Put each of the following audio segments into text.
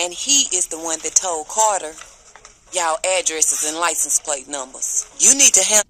And he is the one that told Carter y'all addresses and license plate numbers. You need to handle.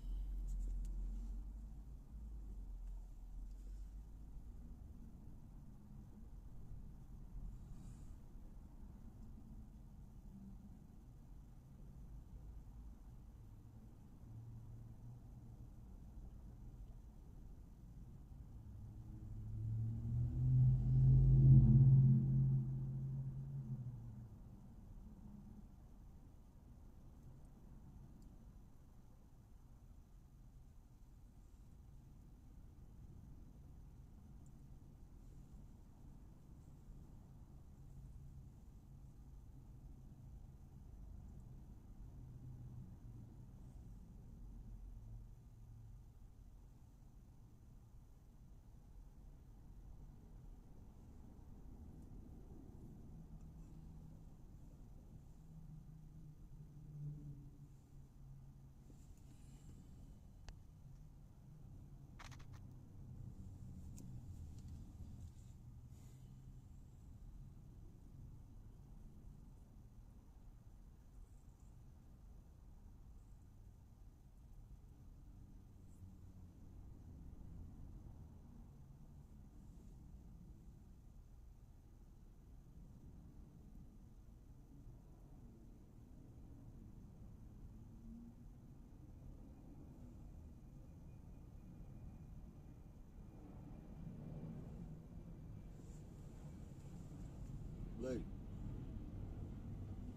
Blake,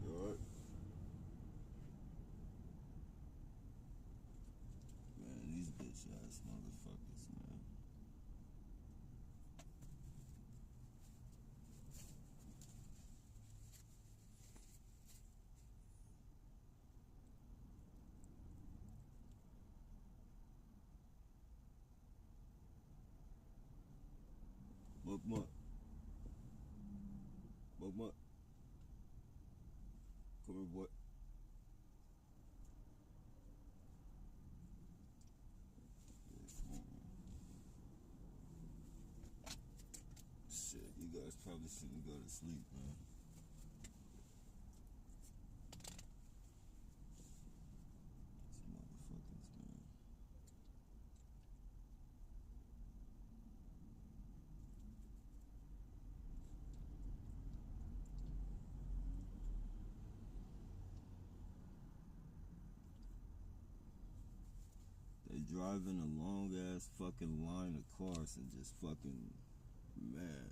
you alright? Man, these bitch ass motherfuckers, man. What? What? Come here, boy. Yeah, come on, man. Shit, you guys probably shouldn't go to sleep, man. These motherfuckers, man. They driving a long ass fucking line of cars and just fucking, man.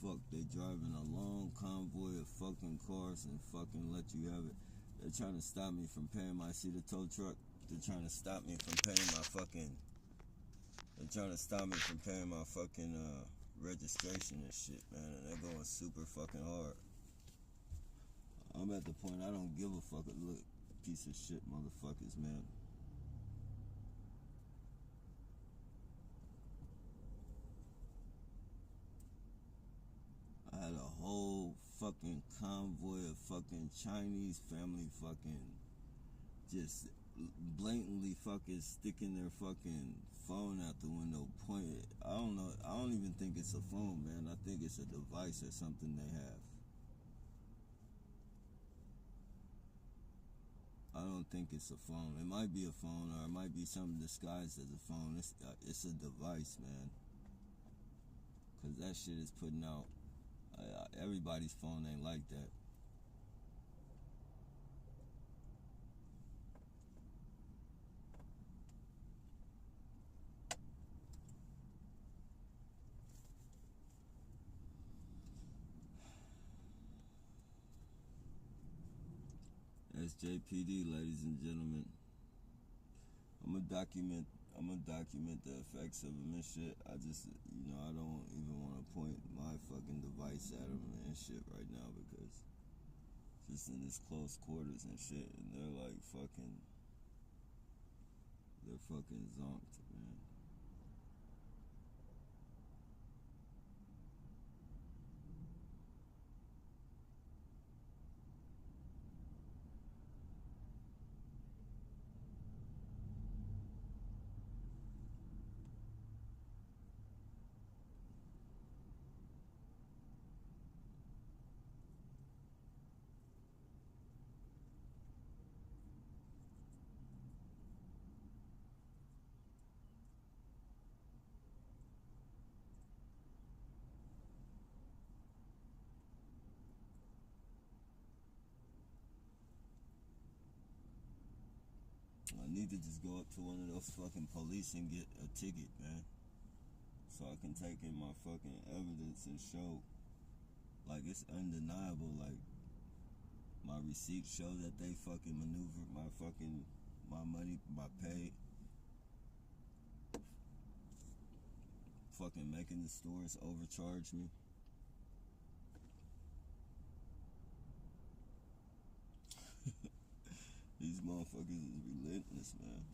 Fuck, they driving a long convoy of fucking cars and fucking let you have it. They're trying to stop me from paying my see the tow truck. They're trying to stop me from paying my fucking. They're trying to stop me from paying my fucking registration and shit, man. And they're going super fucking hard. I'm at the point I don't give a fuck. Look, piece of shit motherfuckers, man. I had a whole fucking convoy of fucking Chinese family fucking just blatantly fucking sticking their fucking phone out the window pointed. I don't know. I don't even think it's a phone, man. I think it's a device or something they have. I don't think it's a phone. It might be a phone or it might be something disguised as a phone. It's a device, man. Because that shit is putting out. Everybody's phone ain't like that. That's JPD, ladies and gentlemen. I'm gonna document. I'm gonna document the effects of them and shit. I just, I don't even want to point my fucking device at them and shit right now because just in this close quarters and shit, and they're like they're fucking zonked, man. need to just go up to one of those fucking police and get a ticket, man. So I can take in my fucking evidence and show, like, it's undeniable, like, my receipts show that they fucking maneuvered my money, my pay. Fucking making the stores overcharge me. These motherfuckers is relentless, man.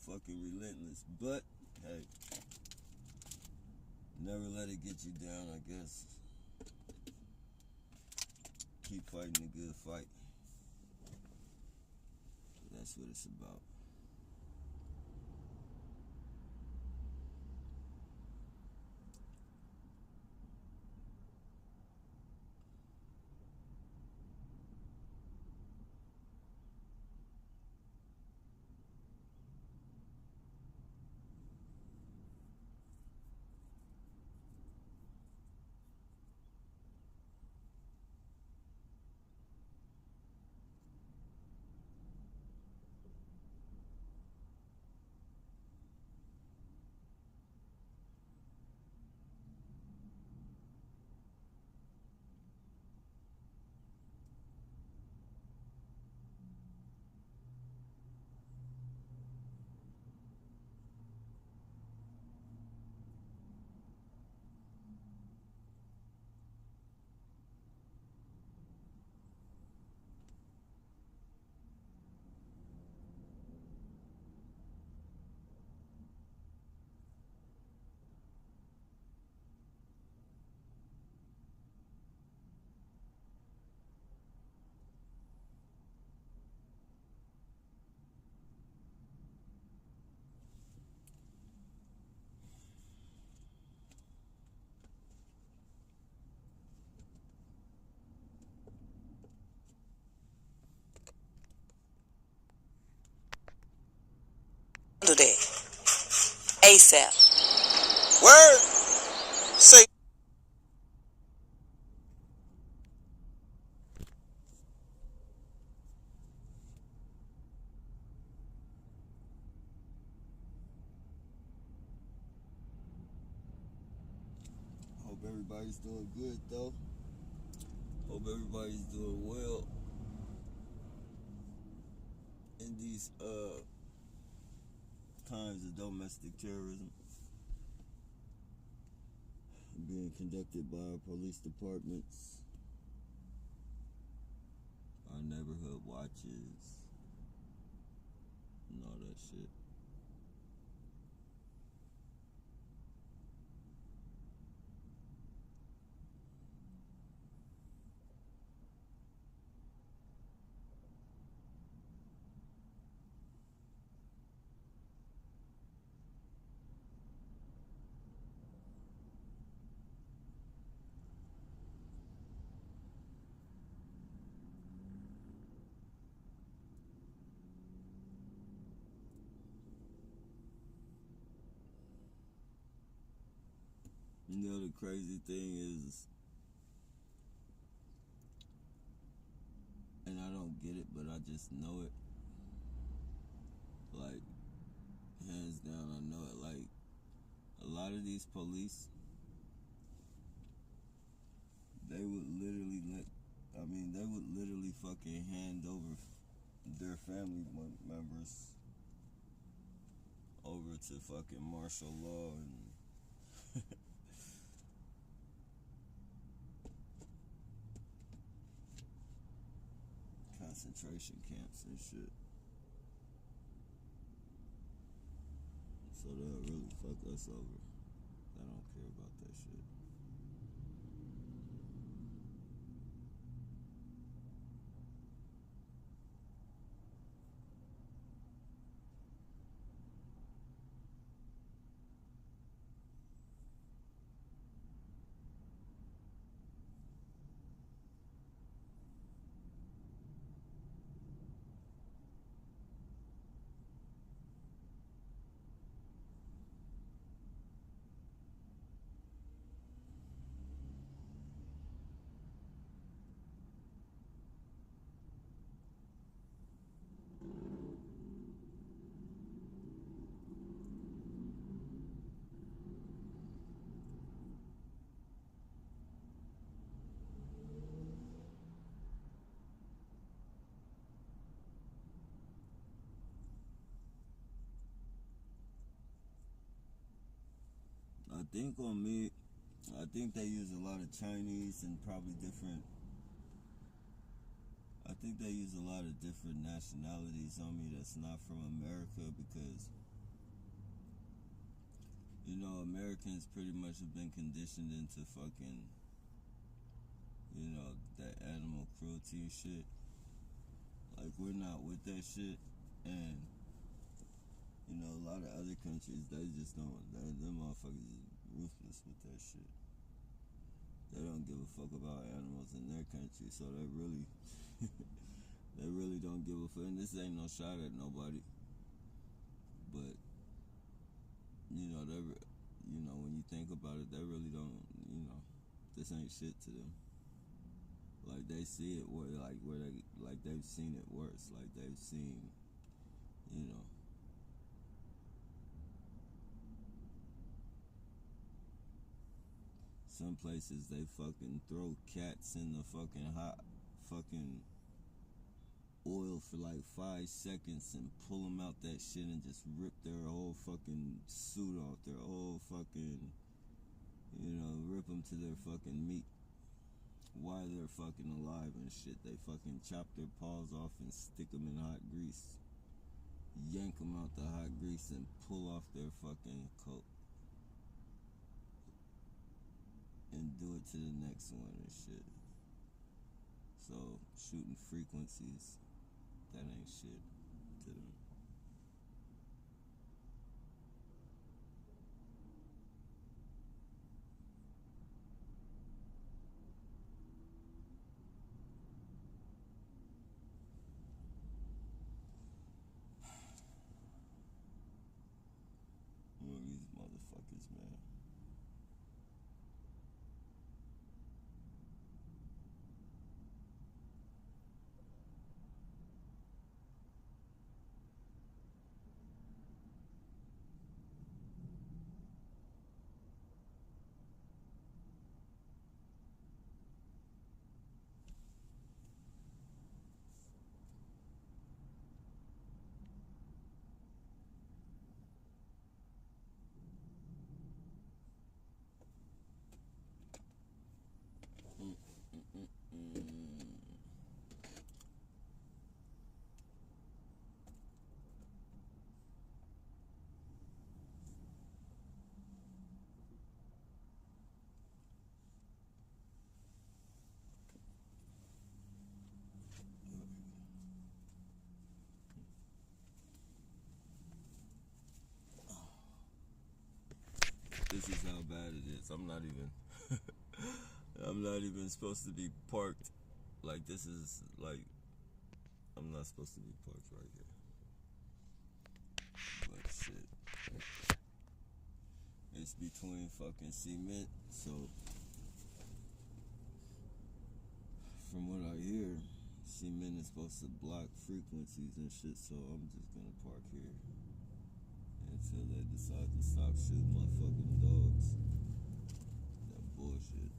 Fucking relentless. But, hey, never let it get you down, I guess. Keep fighting the good fight. That's what it's about. Do that ASAP. Word. Say. Hope everybody's doing good, though. Hope everybody's doing well in these times of domestic terrorism being conducted by our police departments, our neighborhood watches, and all that shit. You know, the crazy thing is, and I don't get it, but I just know it. Like, hands down, I know it. Like, a lot of these police, they would literally fucking hand over their family members over to fucking martial law and concentration camps and shit. So they'll really fuck us over. I don't care about that shit. I think on me, I think they use a lot of Chinese and probably different. I think they use a lot of different nationalities on me that's not from America because, you know, Americans pretty much have been conditioned into fucking, you know, that animal cruelty shit. Like, we're not with that shit. And, you know, a lot of other countries, they just don't, them motherfuckers is ruthless with that shit. They don't give a fuck about animals in their country, so they really don't give a fuck. And this ain't no shot at nobody, but you know when you think about it, they really don't. You know, this ain't shit to them. Like they see it where they've seen it worse. Like they've seen, you know. Some places they fucking throw cats in the fucking hot fucking oil for like 5 seconds and pull them out that shit and just rip their whole fucking suit off, their whole fucking, you know, rip them to their fucking meat while they're fucking alive and shit. They fucking chop their paws off and stick them in hot grease, yank them out the hot grease and pull off their fucking coat and do it to the next one and shit. So shooting frequencies, that ain't shit to them. These motherfuckers, man. This is how bad it is. I'm not even supposed to be parked. Like, this is, like, I'm not supposed to be parked right here. But shit. It's between fucking cement, so from what I hear, cement is supposed to block frequencies and shit, so I'm just gonna park here until they decide to stop shooting my fucking dogs. That bullshit.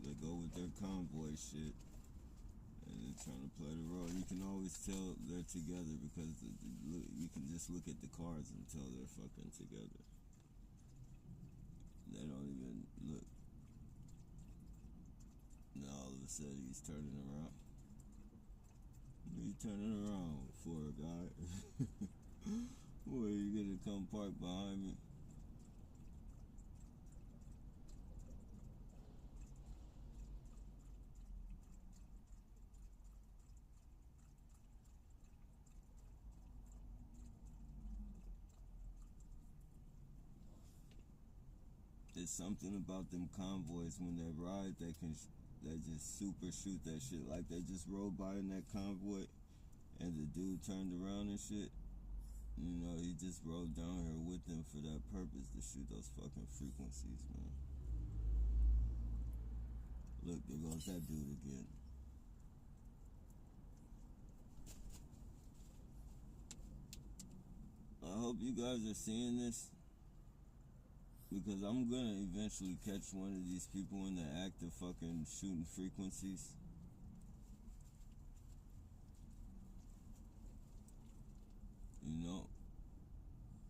They go with their convoy shit, and they're trying to play the role. You can always tell they're together because you can just look at the cars and tell they're fucking together. They don't even look. Now all of a sudden he's turning around. What are you turning around for, guy? Where you gonna come park behind me? There's something about them convoys when they ride, they just super shoot that shit. Like they just rode by in that convoy, and the dude turned around and shit. You know, he just rode down here with them for that purpose, to shoot those fucking frequencies, man. Look, there goes that dude again. I hope you guys are seeing this, because I'm gonna eventually catch one of these people in the act of fucking shooting frequencies. You know,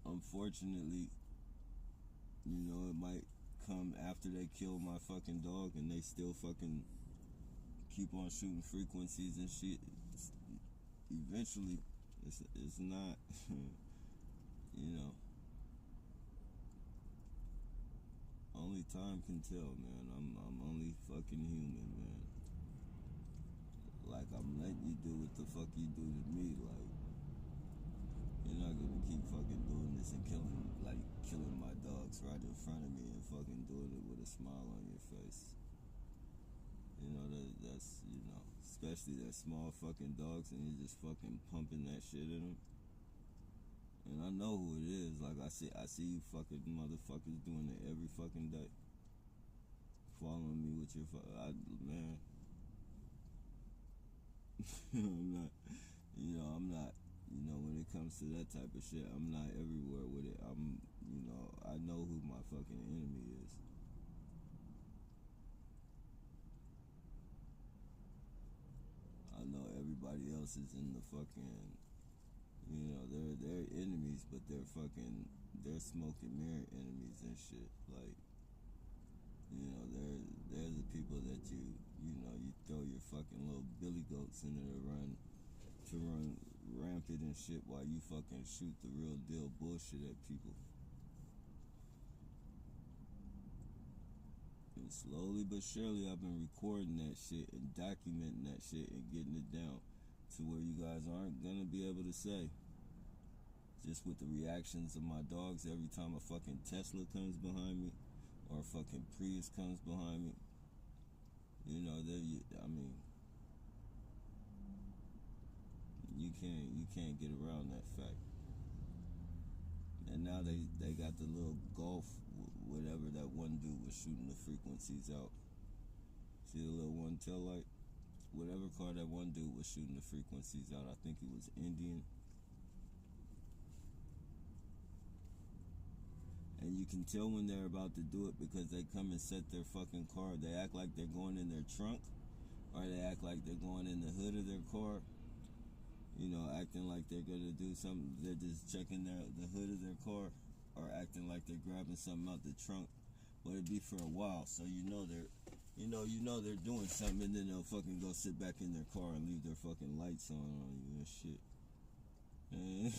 unfortunately, you know, it might come after they kill my fucking dog and they still fucking keep on shooting frequencies and shit. Eventually, it's not, you know, only time can tell, man. I'm only fucking human, man. Like, I'm letting you do what the fuck you do to me. Like, you're not gonna keep fucking doing this and killing my dogs right in front of me and fucking doing it with a smile on your face. You know, that's, you know, especially that small fucking dogs, and you're just fucking pumping that shit in them. And I know who it is. Like, I see you fucking motherfuckers doing it every fucking day. Following me with your man. I'm not, when it comes to that type of shit, I'm not everywhere with it. I know who my fucking enemy is. I know everybody else is in the fucking, they're enemies, but they're smoke and mirror enemies and shit. Like, they're the people that you throw your fucking little billy goats into to run rampant and shit while you fucking shoot the real deal bullshit at people. And slowly but surely, I've been recording that shit and documenting that shit and getting it down to where you guys aren't gonna be able to say, just with the reactions of my dogs every time a fucking Tesla comes behind me or a fucking Prius comes behind me. You can't get around that fact. And now they got the little Golf, whatever that one dude was shooting the frequencies out. See the little one tail light? Whatever car that one dude was shooting the frequencies out, I think he was Indian. And you can tell when they're about to do it because they come and set their fucking car. They act like they're going in their trunk, or they act like they're going in the hood of their car. Acting like they're gonna do something. They're just checking the hood of their car, or acting like they're grabbing something out the trunk. But it'd be for a while, so they're doing something, and then they'll fucking go sit back in their car and leave their fucking lights on you and shit. And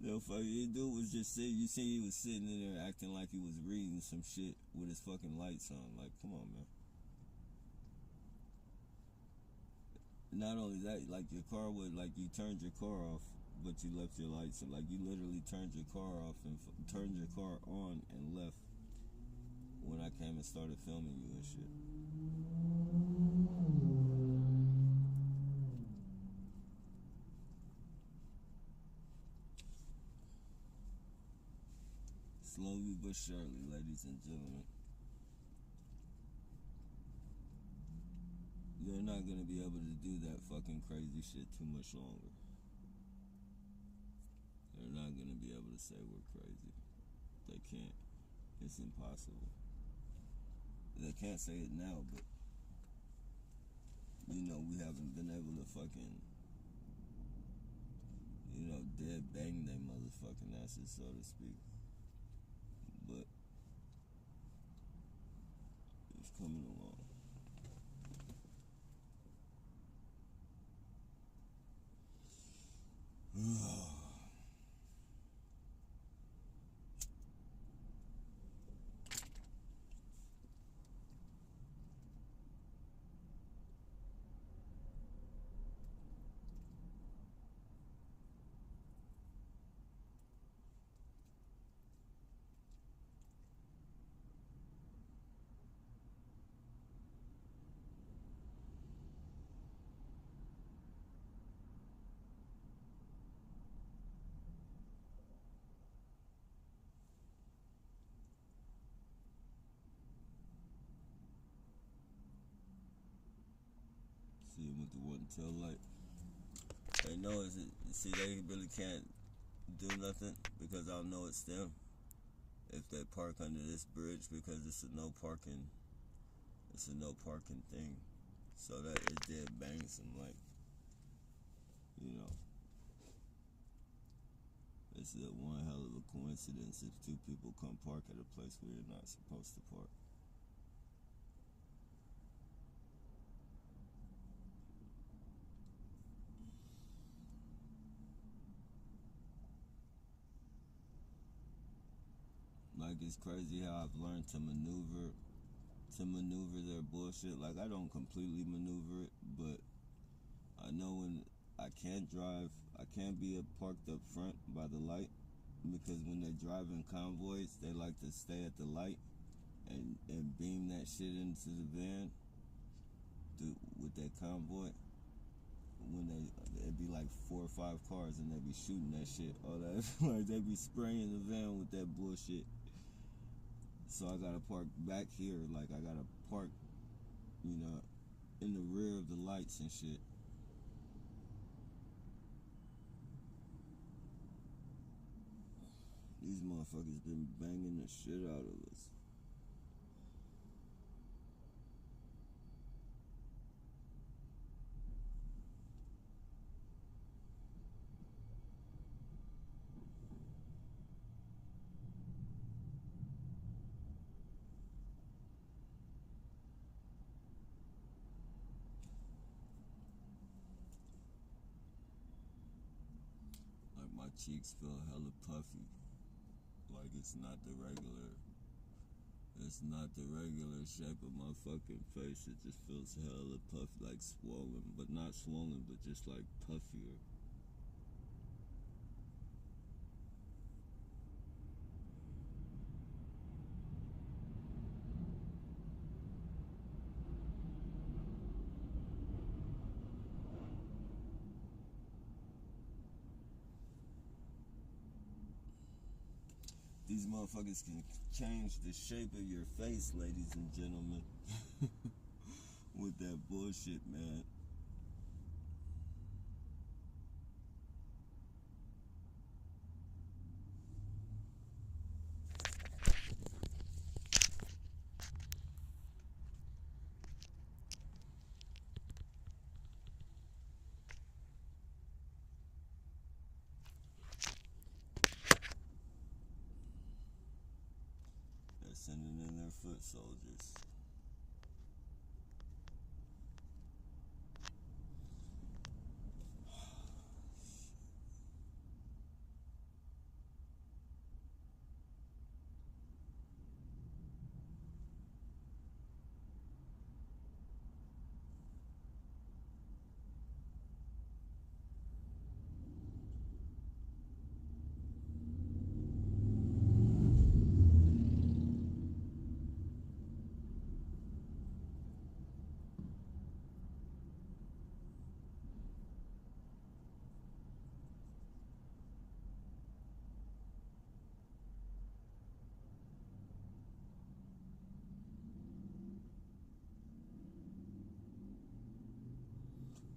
the fucking dude was just sitting. You see, he was sitting in there acting like he was reading some shit with his fucking lights on. Like, come on, man. Not only that, like your car would, like you turned your car off, but you left your lights on. Like you literally turned your car off and turned your car on and left when I came and started filming you and shit. Slowly but surely, ladies and gentlemen, they're not gonna be able to do that fucking crazy shit too much longer. They're not gonna be able to say we're crazy. They can't. It's impossible. They can't say it now, but we haven't been able to fucking dead bang they motherfucking asses, so to speak. But it's coming along. the one tail light. They know it's, see, they really can't do nothing because I'll know it's them if they park under this bridge because it's a no parking thing. So that it did bang some, like, you know, it's a one hell of a coincidence if two people come park at a place where you're not supposed to park. Like, it's crazy how I've learned to maneuver their bullshit. Like, I don't completely maneuver it, but I know when I can't drive, I can't be parked up front by the light because when they drive in convoys, they like to stay at the light and beam that shit into the van with that convoy. When it'd be like 4 or 5 cars and they'd be shooting that shit. All that, like, they be spraying the van with that bullshit. So I gotta park back here, like I gotta park, you know, in the rear of the lights and shit. These motherfuckers been banging the shit out of us. Like, my cheeks feel hella puffy. Like, it's not the regular shape of my fucking face. It just feels hella puffy, like swollen, but not swollen, but just like puffier. These motherfuckers can change the shape of your face, ladies and gentlemen. With that bullshit, man. They're sending in their foot soldiers.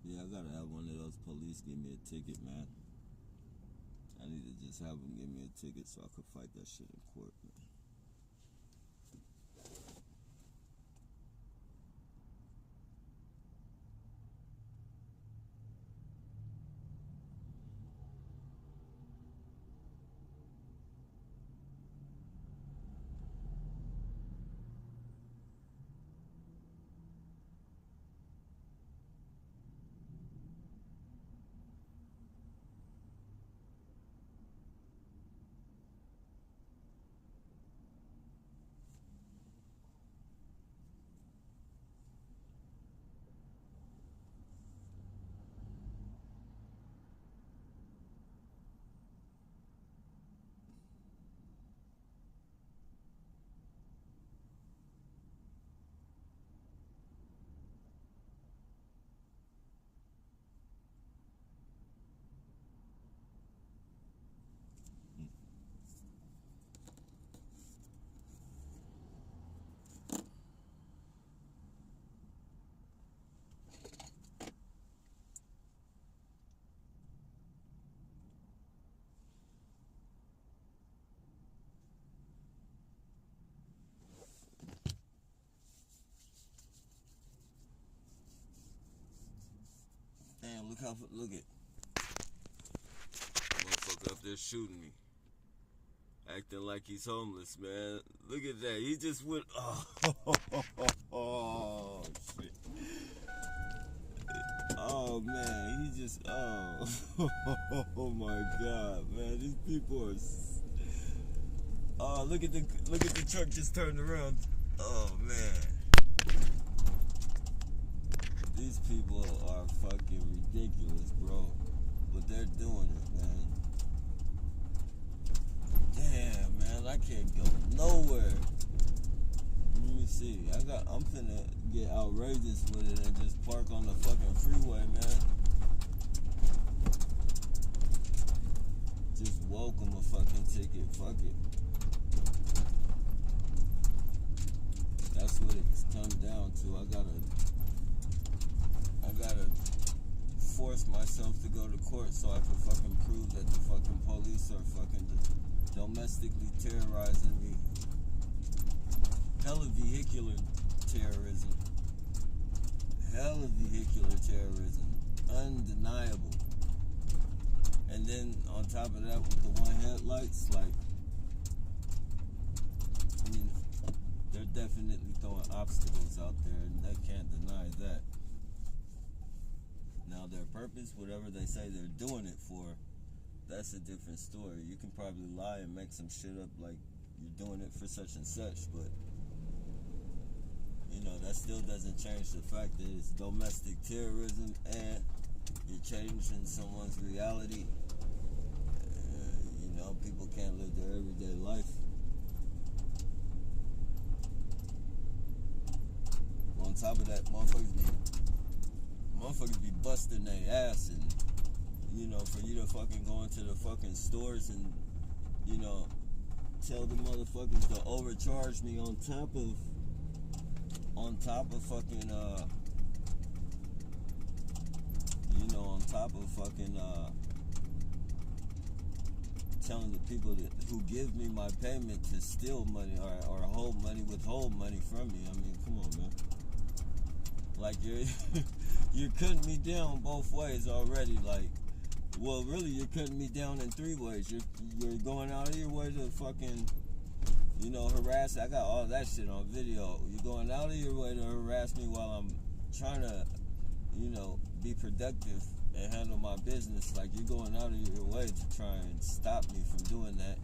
Yeah, I gotta have one of those police give me a ticket, man. I need to just have them give me a ticket so I could fight that shit in court, man. look how, look at. Motherfucker up there shooting me. Acting like he's homeless, man. Look at that. He just went, oh, shit. Oh, man. He just, oh. Oh, my God, man. These people are, oh, look at the truck just turned around. Oh, man. These people are fucking ridiculous, bro. But they're doing it, man. Damn, man, I can't go nowhere. Let me see. I'm finna get outrageous with it and just park on the fucking freeway, man. Just welcome a fucking ticket. Fuck it. That's what it's come down to. I gotta force myself to go to court so I can fucking prove that the fucking police are fucking domestically terrorizing me. Hella vehicular terrorism. Hella vehicular terrorism. Undeniable. And then on top of that with the one headlights, like, I mean, they're definitely throwing obstacles out there and they can't deny that. Now their purpose, whatever they say they're doing it for, that's a different story. You can probably lie and make some shit up like you're doing it for such and such, but you know, that still doesn't change the fact that it's domestic terrorism and you're changing someone's reality. You know, people can't live their everyday life. On top of that, motherfuckers be busting their ass, and you know, for you to fucking go into the fucking stores and, you know, tell the motherfuckers to overcharge me on top of fucking you know, on top of fucking telling the people who give me my payment to steal money or hold money, withhold money from me. I mean, come on, man. Like, you're cutting me down both ways already. Like, well, really, you're cutting me down in three ways. You're going out of your way to fucking, you know, harass. I got all that shit on video. You're going out of your way to harass me while I'm trying to, you know, be productive and handle my business. Like, you're going out of your way to try and stop me from doing that.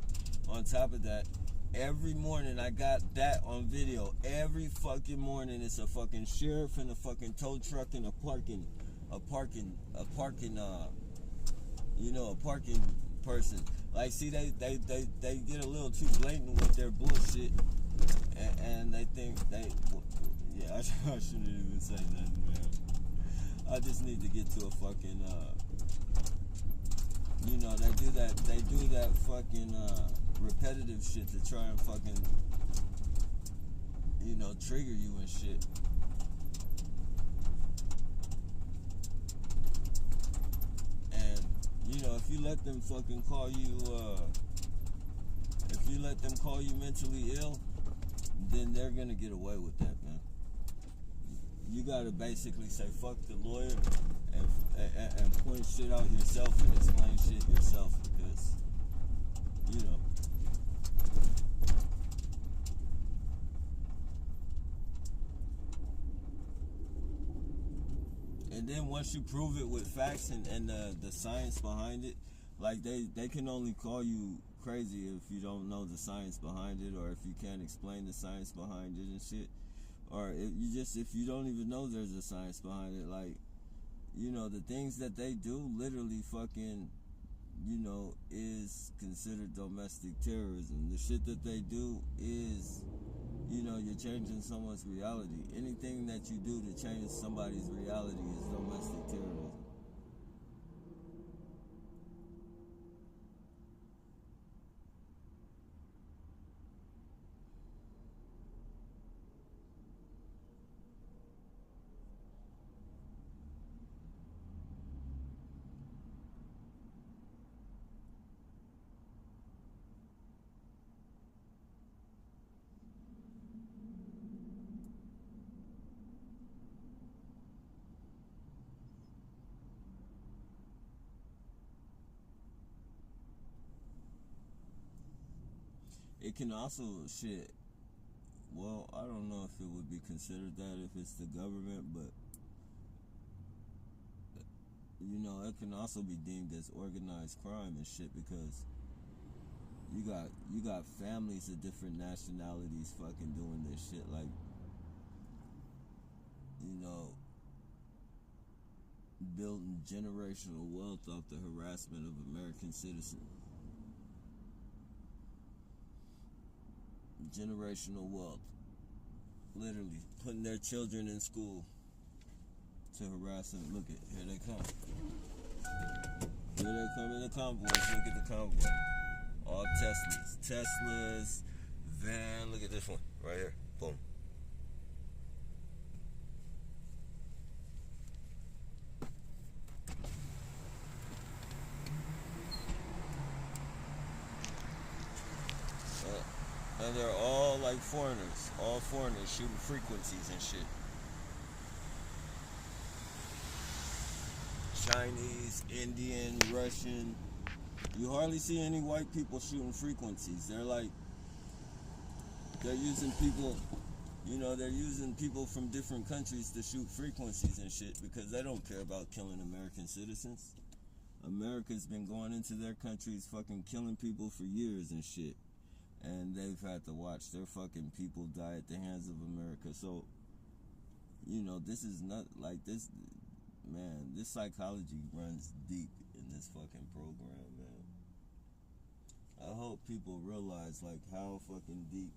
On top of that, every morning I got that on video. Every fucking morning it's a fucking sheriff and a fucking tow truck and a parking person. Like, see, they get a little too blatant with their bullshit, and they think yeah, I shouldn't even say nothing, man. I just need to get to a fucking, you know, they do that fucking, repetitive shit to try and fucking, you know, trigger you and shit. And, you know, if you let them fucking call you, if you let them call you mentally ill, then they're gonna get away with that, man. You gotta basically say fuck the lawyer and point shit out yourself and explain shit yourself, because, you know. And then once you prove it with facts and the science behind it, like, they can only call you crazy if you don't know the science behind it, or if you can't explain the science behind it and shit. Or if you don't even know there's a science behind it. Like, you know, the things that they do literally fucking, you know, is considered domestic terrorism. The shit that they do is, you know, you're changing someone's reality. Anything that you do to change somebody's reality is domestic terrorism. It can also shit. Well, I don't know if it would be considered that if it's the government, but you know, it can also be deemed as organized crime and shit because you got families of different nationalities fucking doing this shit, like, you know, building generational wealth off the harassment of American citizens. Generational wealth. Literally putting their children in school to harass them. Look at, here they come. Here they come in the convoys. Look at the convoy. All Teslas, van. Look at this one right here. Boom. And they're all like all foreigners shooting frequencies and shit. Chinese, Indian, Russian. You hardly see any white people shooting frequencies. They're using people, you know, they're using people from different countries to shoot frequencies and shit because they don't care about killing American citizens. America's been going into their countries fucking killing people for years and shit. And they've had to watch their fucking people die at the hands of America. So, you know, this is not like this, man, this psychology runs deep in this fucking program, man. I hope people realize, like, how fucking deep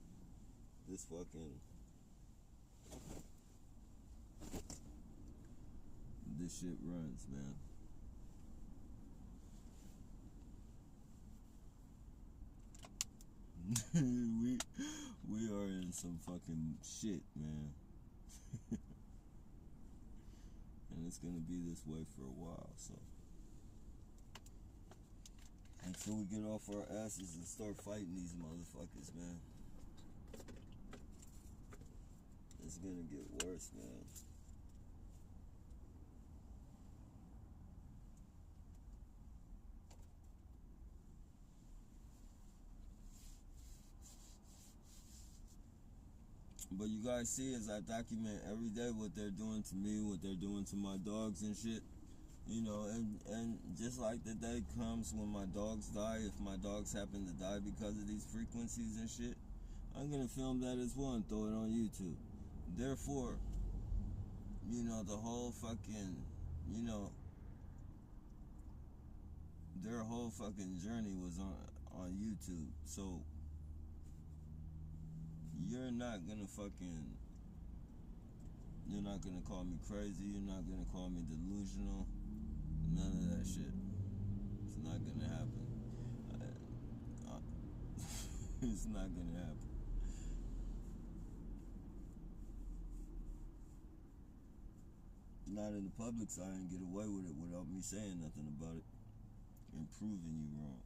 this shit runs, man. we are in some fucking shit, man. And it's gonna be this way for a while, so until we get off our asses and start fighting these motherfuckers, man, it's gonna get worse, man. But you guys see as I document every day what they're doing to me, what they're doing to my dogs and shit. You know, and just like the day comes when my dogs die, if my dogs happen to die because of these frequencies and shit, I'm gonna film that as well and throw it on YouTube. Therefore, you know, the whole fucking, you know, their whole fucking journey was on YouTube. So you're not gonna call me crazy, you're not gonna call me delusional, none of that shit. It's not gonna happen. It's not gonna happen. Not in the public's eye and get away with it without me saying nothing about it and proving you wrong.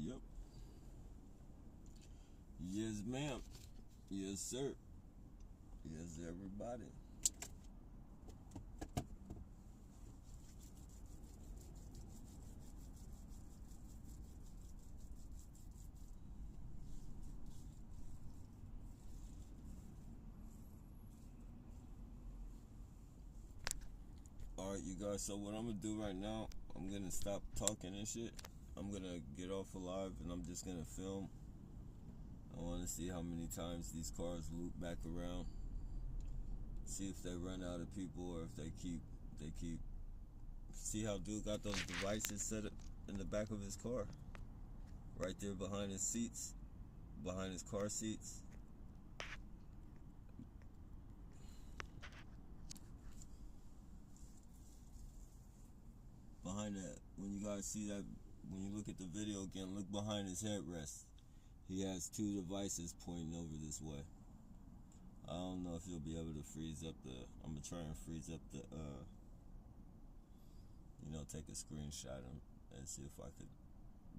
Yep. Yes, ma'am. Yes, sir. Yes, everybody. Alright, you guys, so what I'm gonna do right now, I'm gonna stop talking and shit. I'm gonna get off alive and I'm just gonna film. I wanna see how many times these cars loop back around. See if they run out of people or if they keep. See how dude got those devices set up in the back of his car? Right there behind his seats, behind his car seats. Behind that, when you guys see that, when you look at the video again, look behind his headrest. He has two devices pointing over this way. I don't know if you'll be able to freeze up the. I'm gonna try and freeze up the. Take a screenshot and see if I could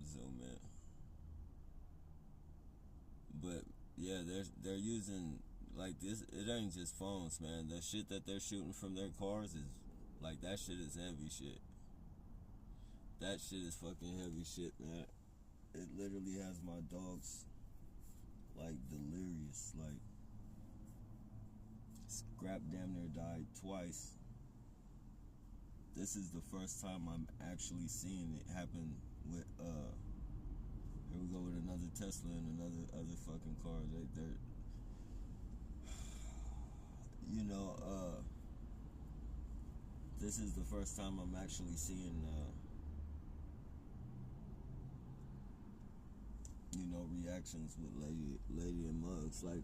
zoom in. But yeah, they're using like this. It ain't just phones, man. The shit that they're shooting from their cars is like that shit is heavy shit. That shit is fucking heavy shit, man. It literally has my dogs like delirious. Like Scrap damn near died twice. This is the first time I'm actually seeing it happen with here we go with another Tesla and other fucking car. They're this is the first time I'm actually seeing reactions with lady and Muggs. Like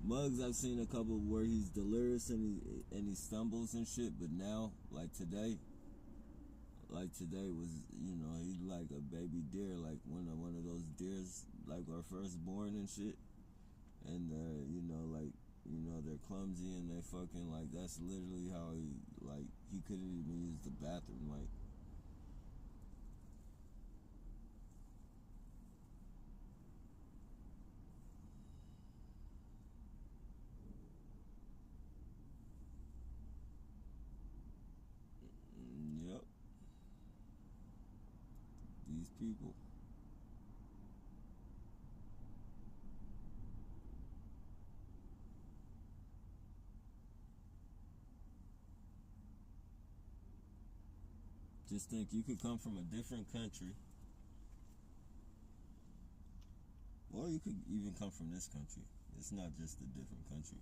Muggs, I've seen a couple where he's delirious and he stumbles and shit, but now today was he's like a baby deer, like one of those deers like our firstborn and shit, and they're clumsy and they fucking like that's literally how he couldn't even use the bathroom like. Yep. These people. Just think you could come from a different country, or you could even come from this country. It's not just a different country,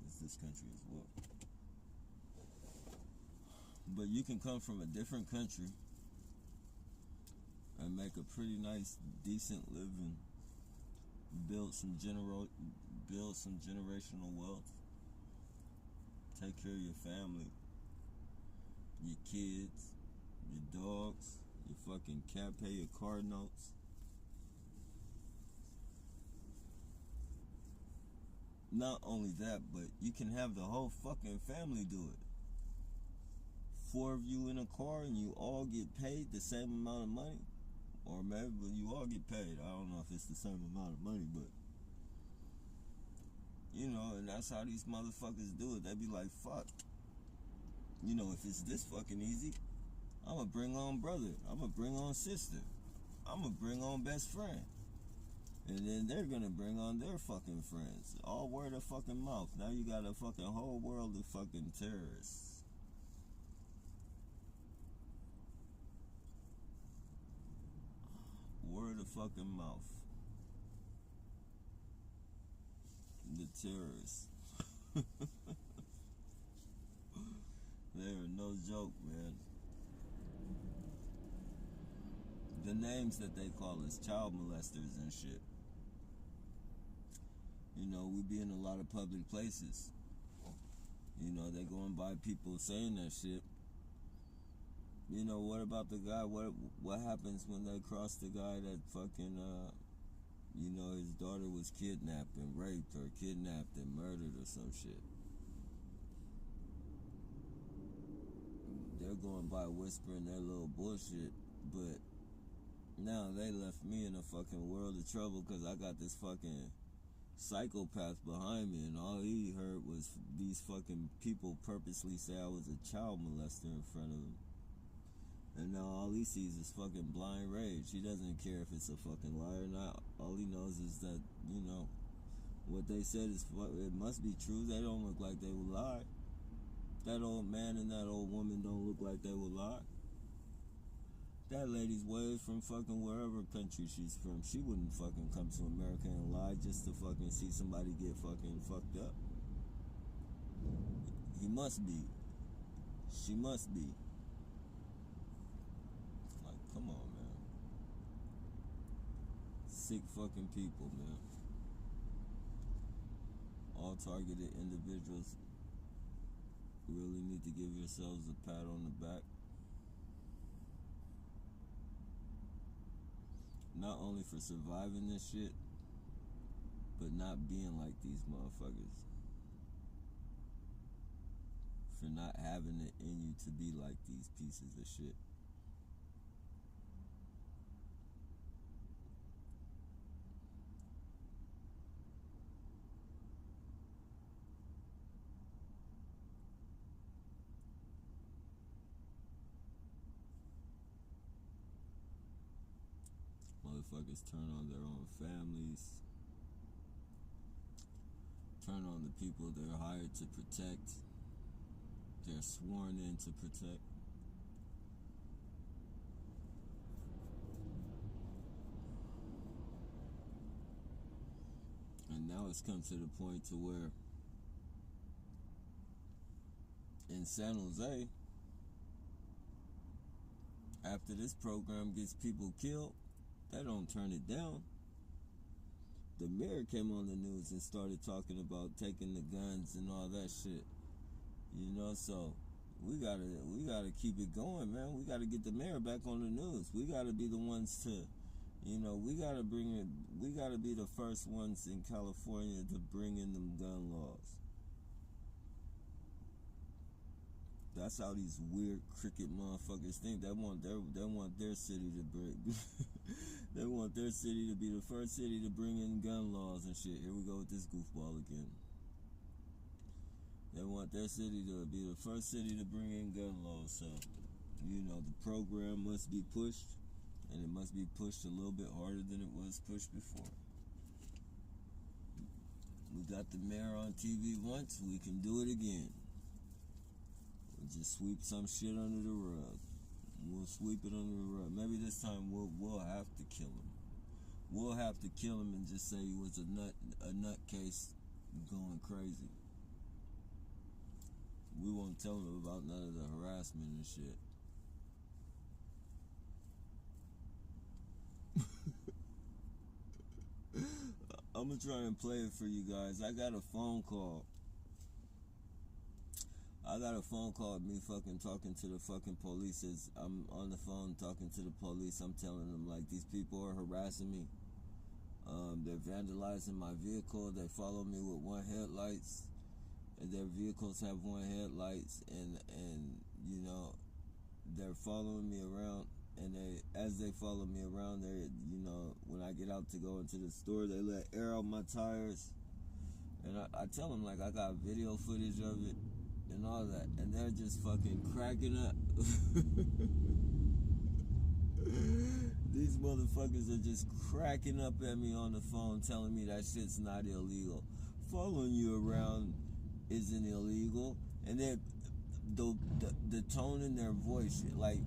it's this country as well. But you can come from a different country and make a pretty nice, decent living, build some generational wealth, take care of your family, your kids, your dogs, your fucking cat, pay your car notes. Not only that, but you can have the whole fucking family do it. 4 of you in a car and you all get paid the same amount of money. Or maybe you all get paid. I don't know if it's the same amount of money, but and that's how these motherfuckers do it. They be like, fuck. If it's this fucking easy, I'ma bring on brother. I'ma bring on sister. I'ma bring on best friend. And then they're gonna bring on their fucking friends. All word of fucking mouth. Now you got a fucking whole world of fucking terrorists. Word of fucking mouth. The terrorists. They are no joke, man. The names that they call us child molesters and shit. We be in a lot of public places. They going by people saying that shit. What about the guy? What happens when they cross the guy that fucking his daughter was kidnapped and raped or kidnapped and murdered or some shit? They're going by whispering their little bullshit, but now they left me in a fucking world of trouble because I got this fucking psychopath behind me, and all he heard was these fucking people purposely say I was a child molester in front of him. And now all he sees is fucking blind rage. He doesn't care if it's a fucking lie or not. All he knows is that, what they said is it must be true. They don't look like they will lie. That old man and that old woman don't look like they will lie. That lady's way from fucking wherever country she's from. She wouldn't fucking come to America and lie just to fucking see somebody get fucking fucked up. He must be. She must be. Like, come on, man. Sick fucking people, man. All targeted individuals really need to give yourselves a pat on the back. Not only for surviving this shit, but not being like these motherfuckers. For not having it in you to be like these pieces of shit. Motherfuckers turn on their own families, turn on the people they're hired to protect, they're sworn in to protect. And now it's come to the point to where in San Jose, after this program gets people killed, they don't turn it down. The mayor came on the news and started talking about taking the guns and all that shit. You know, so we gotta keep it going, man. We gotta get the mayor back on the news. We gotta be the ones to, you know, we gotta be the first ones in California to bring in them gun laws. That's how these weird cricket motherfuckers think. They want their city to bring. They want their city to be the first city to bring in gun laws and shit. Here we go with this goofball again. They want their city to be the first city to bring in gun laws. So, you know, the program must be pushed, and it must be pushed a little bit harder than it was pushed before. We got the mayor on TV once. We can do it again. We'll just sweep some shit under the rug. We'll sweep it under the rug. Maybe this time we'll have to kill him. We'll have to kill him and just say he was a nutcase going crazy. We won't tell him about none of the harassment and shit. I'm gonna try and play it for you guys. I got a phone call of me fucking talking to the fucking police. I'm on the phone talking to the police. I'm telling them, like, these people are harassing me. They're vandalizing my vehicle. They follow me with one headlights. And their vehicles have one headlights. And you know, they're following me around. And as they follow me around, you know, when I get out to go into the store, they let air out my tires. And I tell them, like, I got video footage of it and all that, and they're just fucking cracking up. These motherfuckers are just cracking up at me on the phone, telling me that shit's not illegal. Following you around isn't illegal. And then the tone in their voice, like,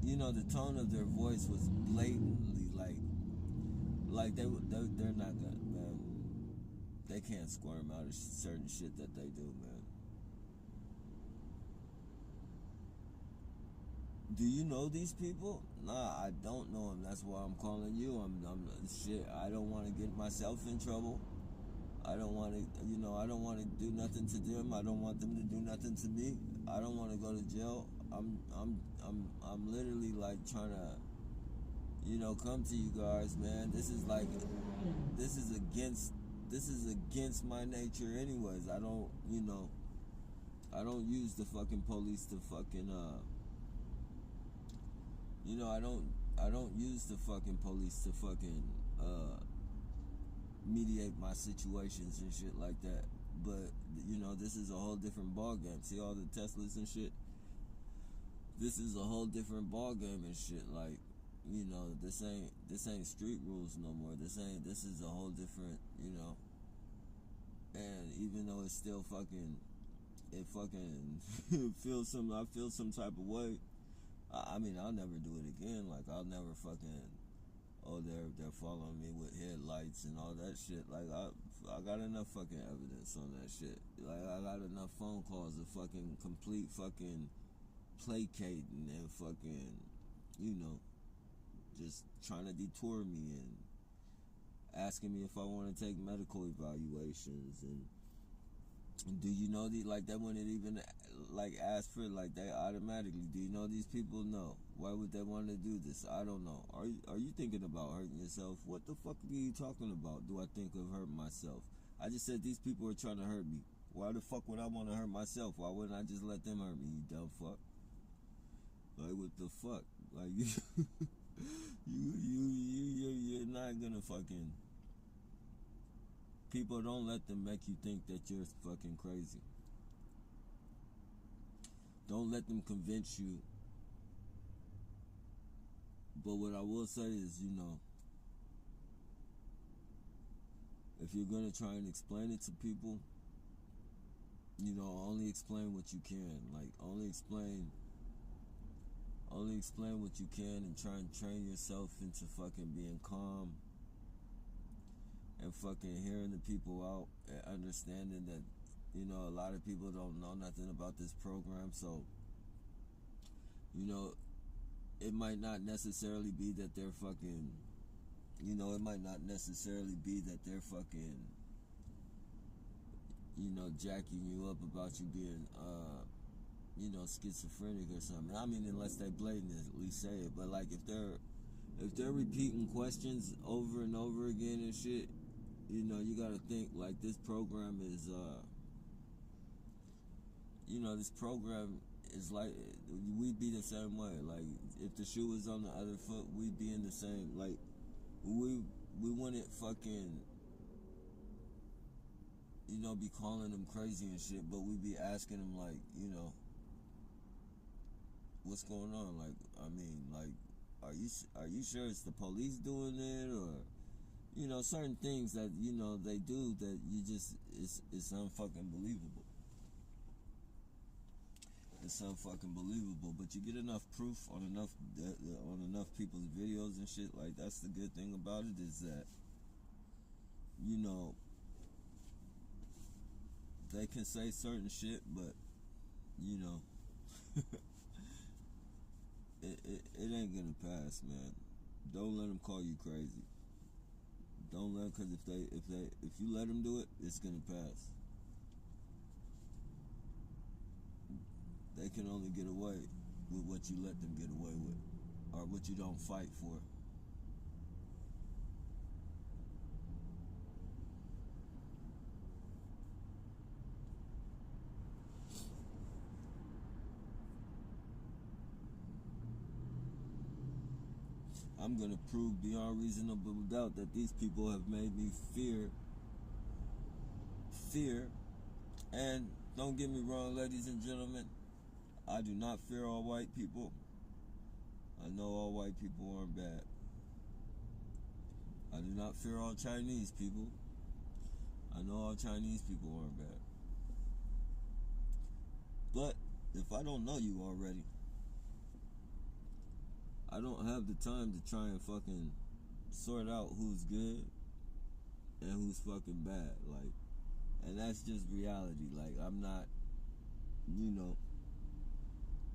you know, the tone of their voice was blatantly like they're not gonna, man. They can't squirm out of certain shit that they do, man. Do you know these people? Nah, I don't know them. That's why I'm calling you. I'm shit. I don't want to get myself in trouble. I don't want to, you know, I don't want to do nothing to them. I don't want them to do nothing to me. I don't want to go to jail. I'm literally like trying to, you know, come to you guys, man. This is against my nature anyways. I don't, you know, I don't use the fucking police to fucking you know, I don't use the fucking police to fucking mediate my situations and shit like that. But, you know, this is a whole different ball game. See all the Teslas and shit? This is a whole different ball game and shit. Like, you know, this ain't street rules no more. This is a whole different, you know. And even though it's still fucking, it fucking I feel some type of way. I mean, I'll never do it again. Like, I'll never fucking, they're following me with headlights and all that shit. Like, I got enough fucking evidence on that shit. Like, I got enough phone calls of fucking complete fucking placating and fucking, you know, just trying to detour me and asking me if I want to take medical evaluations. And do you know like, they wouldn't even like ask for, like, they automatically, do you know these people? No. Why would they want to do this? I don't know. Are you thinking about hurting yourself? What the fuck are you talking about? Do I think of hurting myself? I just said these people are trying to hurt me. Why the fuck would I want to hurt myself? Why wouldn't I just let them hurt me, you dumb fuck? Like, what the fuck? Like, you're not gonna fucking... People, don't let them make you think that you're fucking crazy. Don't let them convince you. But what I will say is, you know, if you're gonna try and explain it to people, you know, only explain what you can. Like, only explain what you can, and try and train yourself into fucking being calm and fucking hearing the people out and understanding that, you know, a lot of people don't know nothing about this program. So, you know, it might not necessarily be that they're fucking, you know, it might not necessarily be that they're fucking, you know, jacking you up about you being, you know, schizophrenic or something. I mean, unless they blatantly say it. But like, if they're repeating questions over and over again and shit, you know, you gotta think like this program is, you know, this program is like, we'd be the same way. Like, if the shoe was on the other foot, we'd be in the same, like, we wouldn't fucking, you know, be calling them crazy and shit, but we'd be asking them, like, you know, what's going on? Like, I mean, like, are you sure it's the police doing it, or, you know, certain things that, you know, they do that you just, it's unfucking believable. It's unfucking believable. But you get enough proof on enough people's videos and shit. Like, that's the good thing about it, is that, you know, they can say certain shit, but, you know, it ain't gonna pass, man. Don't let them call you crazy. Don't let them, because if you let them do it, it's gonna pass. They can only get away with what you let them get away with, or what you don't fight for. I'm gonna prove beyond reasonable doubt that these people have made me fear. And don't get me wrong, ladies and gentlemen, I do not fear all white people. I know all white people aren't bad. I do not fear all Chinese people. I know all Chinese people aren't bad. But if I don't know you already, I don't have the time to try and fucking sort out who's good and who's fucking bad. Like, and that's just reality. Like, I'm not, you know,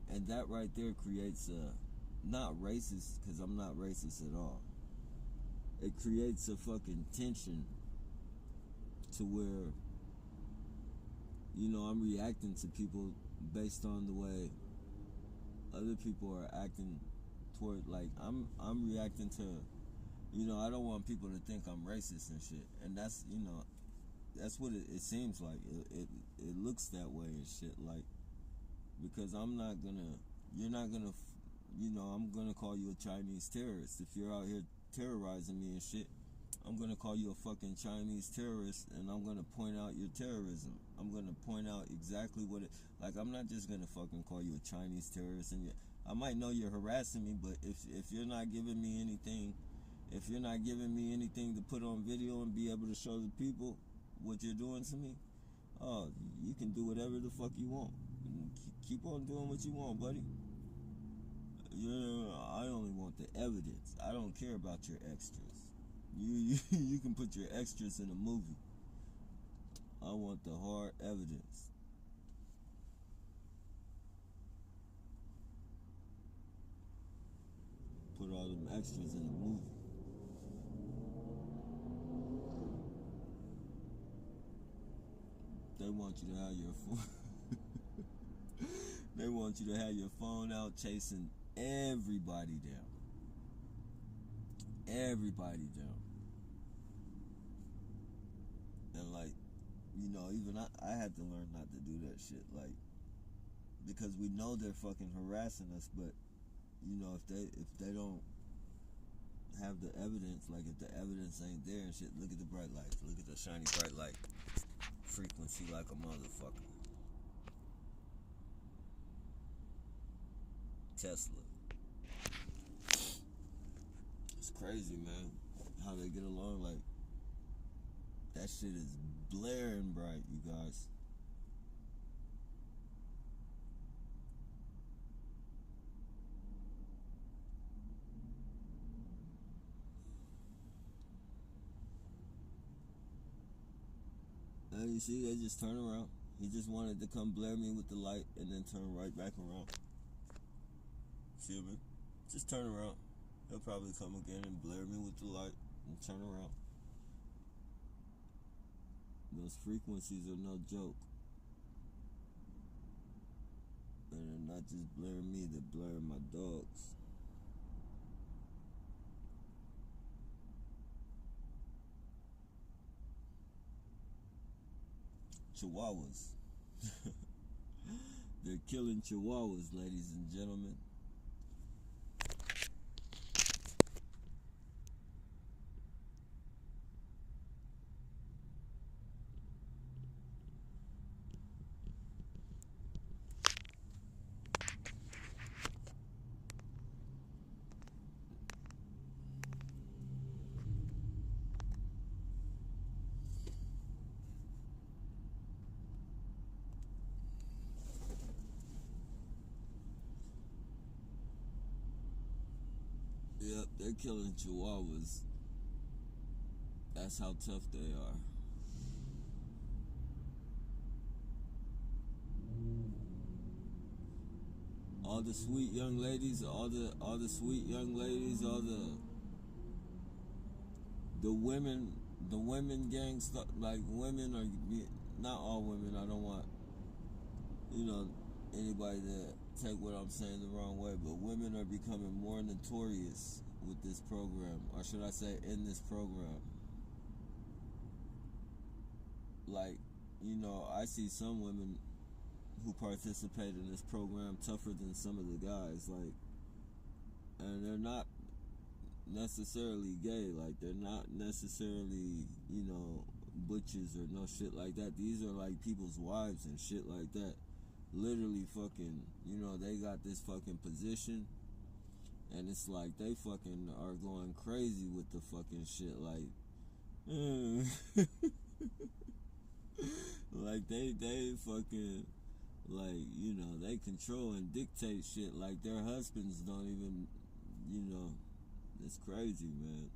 and that right there creates not racist, because I'm not racist at all. It creates a fucking tension to where, you know, I'm reacting to people based on the way other people are acting toward, like, I'm reacting to, you know, I don't want people to think I'm racist and shit. And that's, you know, that's what it seems like. It looks that way and shit, like, because I'm not gonna, you're not gonna, you know, I'm gonna call you a Chinese terrorist. If you're out here terrorizing me and shit, I'm gonna call you a fucking Chinese terrorist, and I'm gonna point out your terrorism. I'm gonna point out exactly what it, like, I'm not just gonna fucking call you a Chinese terrorist, and I might know you're harassing me, but if you're not giving me anything, to put on video and be able to show the people what you're doing to me, oh, you can do whatever the fuck you want. Keep on doing what you want, buddy. I only want the evidence. I don't care about your extras. You can put your extras in a movie. I want the hard evidence. Put all them extras in the movie. They want you to have your phone. They want you to have your phone out chasing everybody down. Everybody down. And like, you know, even I had to learn not to do that shit. Like, because we know they're fucking harassing us, but you know, if they don't have the evidence, like if the evidence ain't there and shit, look at the bright lights, look at the shiny bright light frequency like a motherfucker. Tesla. It's crazy, man, how they get along. Like, that shit is blaring bright, you guys. And you see, they just turn around. He just wanted to come blare me with the light and then turn right back around. See me? Just turn around. He'll probably come again and blare me with the light and turn around. Those frequencies are no joke. And they're not just blaring me, they're blaring my dogs. Chihuahuas. They're killing chihuahuas, ladies and gentlemen. Yep, they're killing chihuahuas. That's how tough they are. All the sweet young ladies, all the sweet young ladies, all the women gangs, like women are not all women. I don't want, you know, anybody to take what I'm saying the wrong way, but women are becoming more notorious with this program, or should I say in this program. Like, you know, I see some women who participate in this program tougher than some of the guys, like, and they're not necessarily gay, like they're not necessarily, you know, butches or no shit like that. These are like people's wives and shit like that. Literally fucking, you know, they got this fucking position, and it's like they fucking are going crazy with the fucking shit, like like they fucking, like, you know, they control and dictate shit like their husbands don't even, you know. It's crazy, man.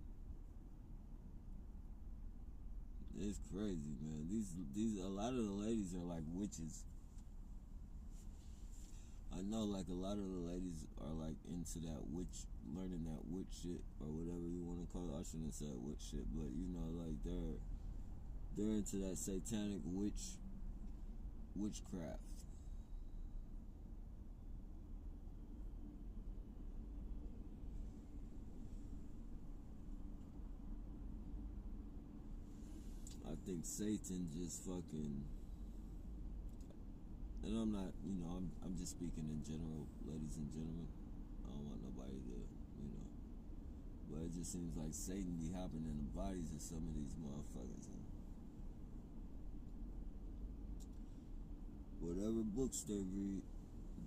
It's crazy, man. These a lot of the ladies are like witches. I know, like, a lot of the ladies are like into that witch, learning that witch shit or whatever you want to call it. I shouldn't have said witch shit, but you know, like they're into that satanic witchcraft. I think Satan just fucking, and I'm not, you know, I'm just speaking in general, ladies and gentlemen. I don't want nobody to, you know, but it just seems like Satan be hopping in the bodies of some of these motherfuckers. And whatever books they read,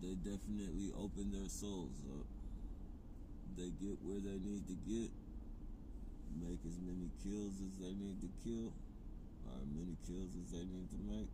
they definitely open their souls up. They get where they need to get, make as many kills as they need to kill, or many kills as they need to make,